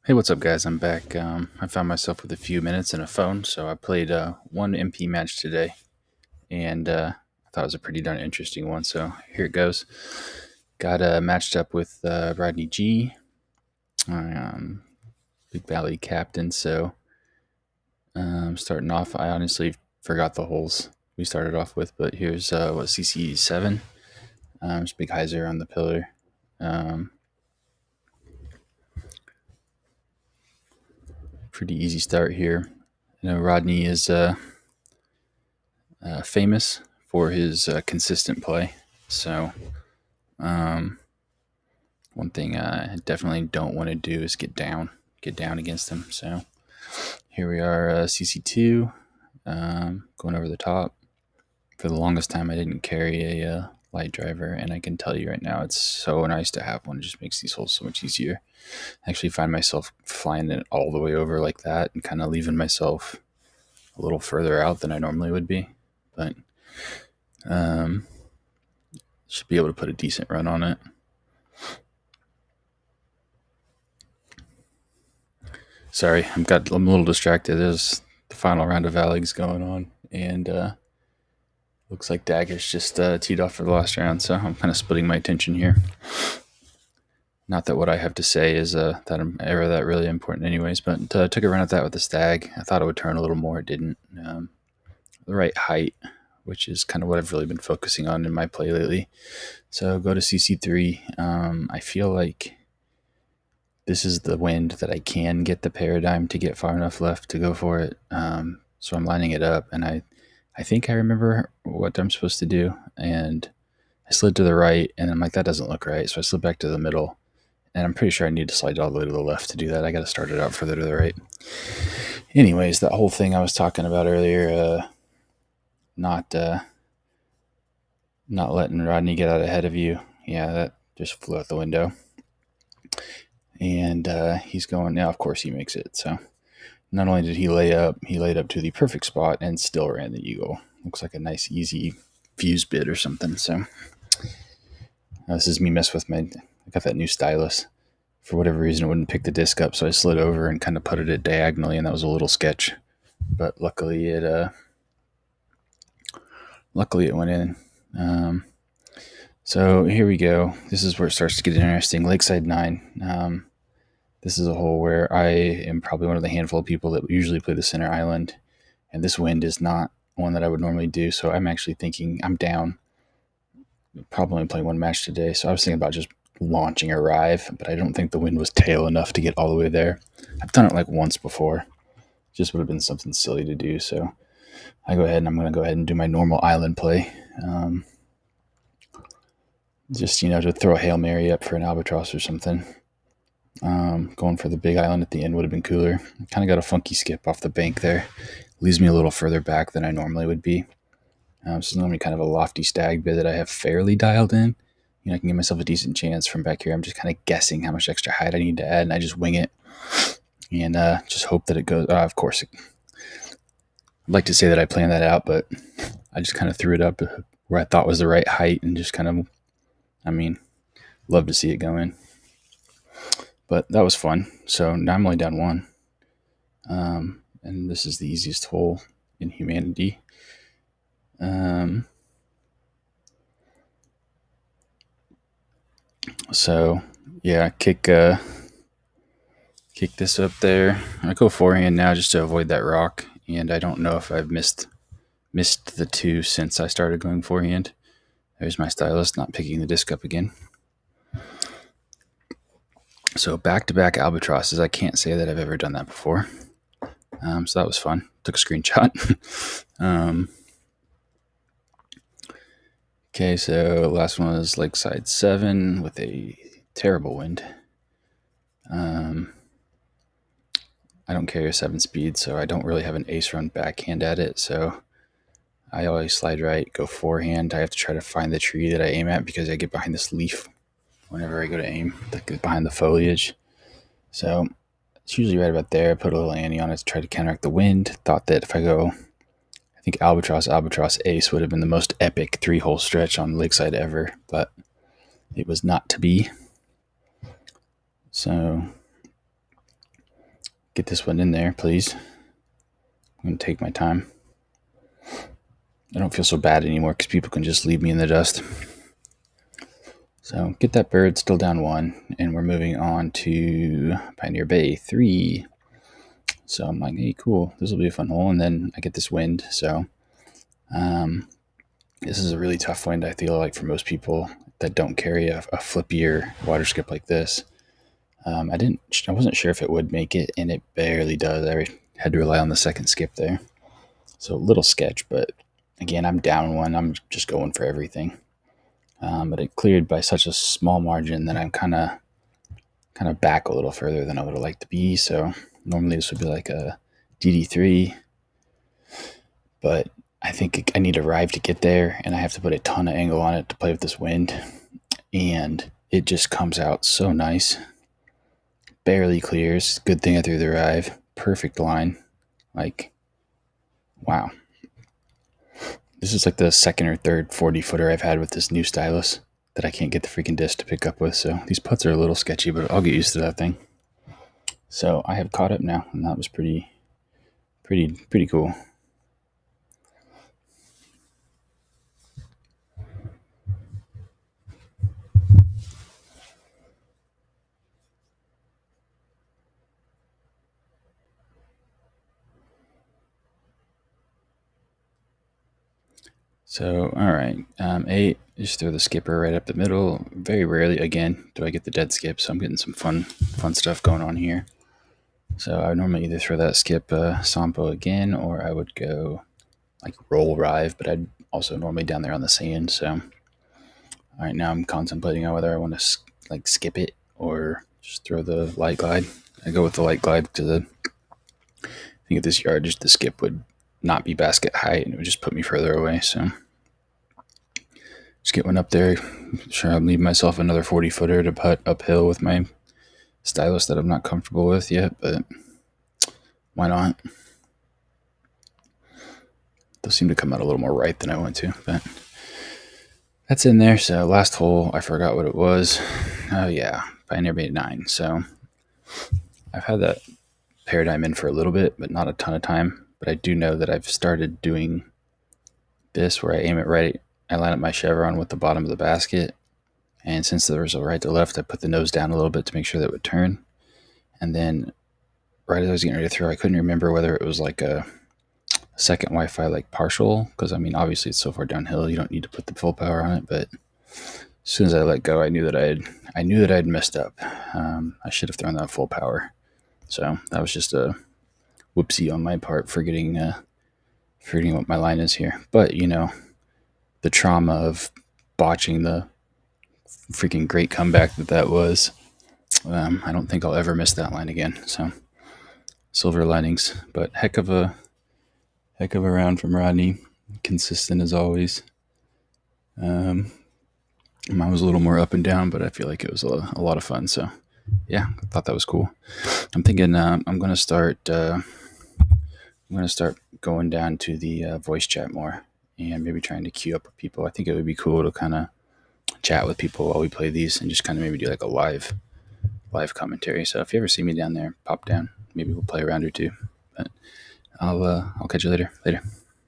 Hey, what's up, guys? I'm back. I found myself with a few minutes and a phone, so I played one MP match today, and I thought it was a pretty darn interesting one. So here it goes. Got matched up with RodneyG, um, Big Valley captain. So starting off, I honestly forgot the holes we started off with, but here's what CC7. There's Big Hyzer on the pillar. Pretty easy start here. I know Rodney is famous for his consistent play. So, one thing I definitely don't want to do is get down against him. So, here we are, CC2, going over the top. For the longest time, I didn't carry a light driver, and I can tell you right now, it's so nice to have one. It just makes these holes so much easier. I actually find myself flying it all the way over like that and kind of leaving myself a little further out than I normally would be. But should be able to put a decent run on it. Sorry, I'm a little distracted. There's the final round of Alex going on, and looks like Dagger's just teed off for the last round, so I'm kind of splitting my attention here. Not that what I have to say is that I'm ever that really important anyways, but took a run at that with the stag. I thought it would turn a little more. It didn't. The right height, which is kind of what I've really been focusing on in my play lately. So go to CC3. I feel like this is the wind that I can get the paradigm to get far enough left to go for it. So I'm lining it up, and I think I remember what I'm supposed to do. And I slid to the right, and I'm like, that doesn't look right. So I slid back to the middle, and I'm pretty sure I need to slide all the way to the left to do that. I got to start it out further to the right. Anyways, that whole thing I was talking about earlier, not letting Rodney get out ahead of you. Yeah, that just flew out the window. And he's going, now of course he makes it. So not only did he lay up, he laid up to the perfect spot and still ran the eagle. Looks like a nice, easy fuse bit or something. So this is me mess with I got that new stylus. For whatever reason, it wouldn't pick the disc up, so I slid over and kind of put it diagonally, and that was a little sketch. But luckily it went in. So here we go. This is where it starts to get interesting. Lakeside 9. This is a hole where I am probably one of the handful of people that usually play the center island, and this wind is not one that I would normally do. So I'm actually thinking I'm down. Probably only playing one match today, so I was thinking about just launching a rive, but I don't think the wind was tail enough to get all the way there. I've done it like once before. Just would have been something silly to do. So I'm going to go ahead and do my normal island play. Just, to throw a Hail Mary up for an albatross or something. Going for the big island at the end would have been cooler. Kind of got a funky skip off the bank there. Leaves me a little further back than I normally would be. This is normally kind of a lofty stag bid that I have fairly dialed in. I can give myself a decent chance from back here. I'm just kind of guessing how much extra height I need to add, and I just wing it. And just hope that it goes. Of course, I'd like to say that I planned that out, but I just kind of threw it up where I thought was the right height and just kind of, love to see it go in. But that was fun. So now I'm only down one. And this is the easiest hole in humanity. So yeah, kick this up there. I go forehand now just to avoid that rock, and I don't know if I've missed the two since I started going forehand. There's my stylus not picking the disc up again. So back-to-back albatrosses. I can't say that I've ever done that before. So that was fun. Took a screenshot. Okay, so last one was Lakeside 7 with a terrible wind. I don't carry a 7-speed, so I don't really have an ace run backhand at it. So I always slide right, go forehand. I have to try to find the tree that I aim at because I get behind this leaf whenever I go to aim, get behind the foliage. So it's usually right about there. I put a little ante on it to try to counteract the wind. Thought that if I go, I think albatross, ace would have been the most epic 3-hole stretch on Lakeside ever, but it was not to be. So get this one in there, please. I'm going to take my time. I don't feel so bad anymore because people can just leave me in the dust. So get that bird, still down 1, and we're moving on to Pioneer Bay 3. So I'm like, hey, cool, this will be a fun hole. And then I get this wind. So this is a really tough wind, I feel like, for most people that don't carry a flippier water skip like this. I wasn't sure if it would make it, and it barely does. I had to rely on the second skip there. So a little sketch, but again, I'm down 1. I'm just going for everything. But it cleared by such a small margin that I'm kind of back a little further than I would have liked to be. So normally this would be like a DD3, but I think I need a rive to get there, and I have to put a ton of angle on it to play with this wind, and it just comes out so nice. Barely clears. Good thing I threw the rive. Perfect line. Like, wow. This is like the second or third 40-footer I've had with this new stylus that I can't get the freaking disc to pick up with. So these putts are a little sketchy, but I'll get used to that thing. So I have caught up now, and that was pretty cool. So, all right, 8, just throw the skipper right up the middle. Very rarely, again, do I get the dead skip, so I'm getting some fun stuff going on here. So I would normally either throw that skip Sampo again, or I would go like roll rive, but I'd also normally down there on the sand. So, all right, now I'm contemplating on whether I want to like skip it or just throw the light glide. I go with the light glide because I think at this yardage the skip would not be basket height and it would just put me further away. So just get one up there. Sure, I'm leaving myself another 40-footer to putt uphill with my stylus that I'm not comfortable with yet, but why not? Those seem to come out a little more right than I want to, but that's in there. So last hole, I forgot what it was. Oh yeah, Pioneer Bay 9. So I've had that paradigm in for a little bit, but not a ton of time. But I do know that I've started doing this where I aim it right. I line up my chevron with the bottom of the basket, and since there was a right to left, I put the nose down a little bit to make sure that it would turn. And then right as I was getting ready to throw, I couldn't remember whether it was like a second Wi-Fi like partial, because I mean obviously it's so far downhill you don't need to put the full power on it, but as soon as I let go, I knew that I'd messed up. I should have thrown that full power. So that was just a whoopsie on my part, forgetting what my line is here. But you know, the trauma of botching the freaking great comeback that was, I don't think I'll ever miss that line again. So silver linings, but heck of a round from Rodney, consistent as always. Mine was a little more up and down, but I feel like it was a lot of fun. So yeah, I thought that was cool. I'm thinking I'm gonna start going down to the voice chat more, and maybe trying to queue up with people. I think it would be cool to kind of chat with people while we play these, and just kind of maybe do like a live commentary. So if you ever see me down there, pop down. Maybe we'll play a round or two. But I'll catch you later.